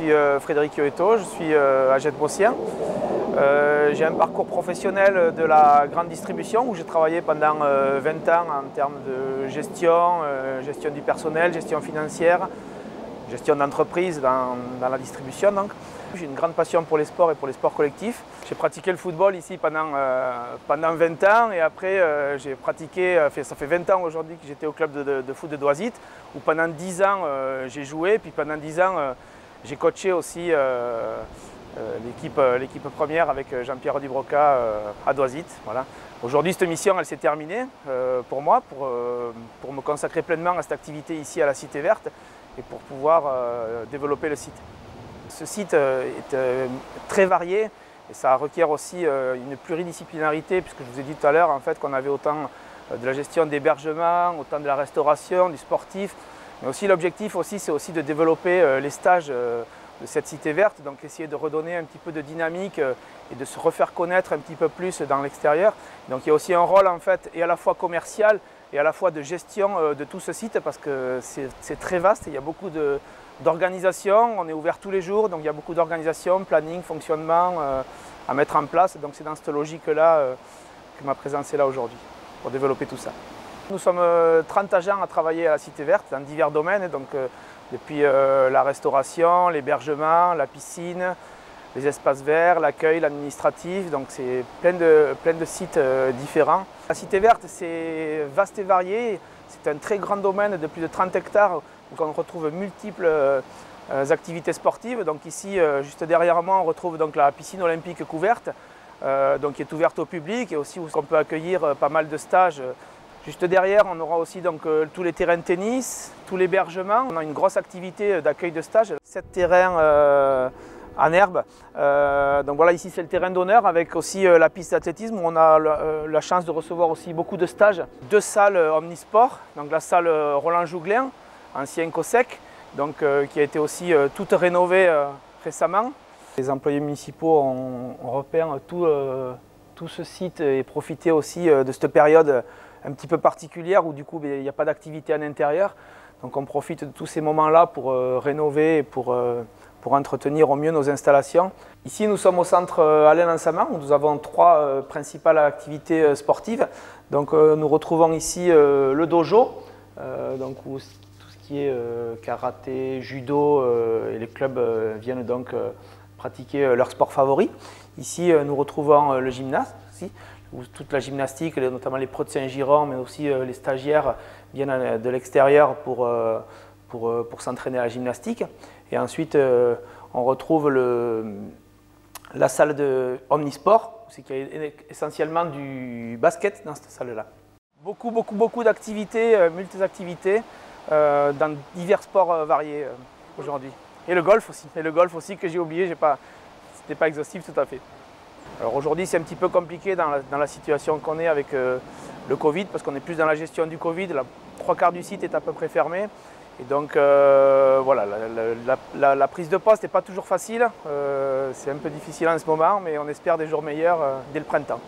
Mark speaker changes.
Speaker 1: suis Frédéric Yoeto, je suis agent-bossien. J'ai un parcours professionnel de la grande distribution où j'ai travaillé pendant 20 ans en termes de gestion, gestion du personnel, gestion financière, gestion d'entreprise dans la distribution. J'ai une grande passion pour les sports et pour les sports collectifs. J'ai pratiqué le football ici pendant 20 ans et après j'ai pratiqué, ça fait 20 ans aujourd'hui que j'étais au club de foot de Doisite où pendant 10 ans j'ai joué, puis pendant 10 ans j'ai coaché aussi l'équipe première avec Jean-Pierre Dubroca à Doisite. Voilà. Aujourd'hui cette mission elle s'est terminée pour moi, pour me consacrer pleinement à cette activité ici à la Cité Verte et pour pouvoir développer le site. Ce site est très varié et ça requiert aussi une pluridisciplinarité puisque je vous ai dit tout à l'heure en fait, qu'on avait autant de la gestion d'hébergement, autant de la restauration, du sportif, mais aussi l'objectif aussi, c'est aussi de développer les stages de cette Cité Verte, donc essayer de redonner un petit peu de dynamique et de se refaire connaître un petit peu plus dans l'extérieur. Donc il y a aussi un rôle en fait et à la fois commercial et à la fois de gestion de tout ce site parce que c'est très vaste, il y a beaucoup d'organisation, on est ouvert tous les jours, donc il y a beaucoup d'organisation, planning, fonctionnement à mettre en place. Donc c'est dans cette logique-là que ma présence est là aujourd'hui, pour développer tout ça. Nous sommes 30 agents à travailler à la Cité Verte dans divers domaines, donc depuis la restauration, l'hébergement, la piscine, les espaces verts, l'accueil, l'administratif, donc c'est plein de sites différents. La Cité Verte, c'est vaste et varié, c'est un très grand domaine de plus de 30 hectares où on retrouve multiples activités sportives. Donc ici, juste derrière moi, on retrouve donc la piscine olympique couverte, donc qui est ouverte au public et aussi où on peut accueillir pas mal de stages. Juste derrière, on aura aussi donc, tous les terrains de tennis, tout l'hébergement. On a une grosse activité d'accueil de stage, 7 terrains en herbe. Donc voilà, ici c'est le terrain d'honneur avec aussi la piste d'athlétisme où on a la chance de recevoir aussi beaucoup de stages. 2 salles omnisport, donc la salle Roland Jouglin, ancien COSEC, donc, qui a été aussi toute rénovée récemment. Les employés municipaux ont repeint tout ce site et profité aussi de cette période un petit peu particulière où du coup il n'y a pas d'activité à l'intérieur. Donc on profite de tous ces moments-là pour rénover et pour entretenir au mieux nos installations. Ici nous sommes au centre Alain Lansaman où nous avons 3 principales activités sportives. Donc nous retrouvons ici le dojo, donc où tout ce qui est karaté, judo et les clubs viennent donc pratiquer leur sport favori. Ici nous retrouvons le gymnase aussi, où toute la gymnastique, notamment les pros de Saint-Giron, mais aussi les stagiaires viennent de l'extérieur pour s'entraîner à la gymnastique. Et ensuite, on retrouve la salle de omnisport, c'est qu'il y a essentiellement du basket dans cette salle-là. Beaucoup d'activités, multi-activités, dans divers sports variés aujourd'hui. Et le golf aussi que j'ai oublié, c'était pas exhaustif tout à fait. Alors aujourd'hui c'est un petit peu compliqué dans la situation qu'on est avec le Covid parce qu'on est plus dans la gestion du Covid, 3/4 du site est à peu près fermé et donc voilà, la prise de poste n'est pas toujours facile, c'est un peu difficile en ce moment mais on espère des jours meilleurs dès le printemps.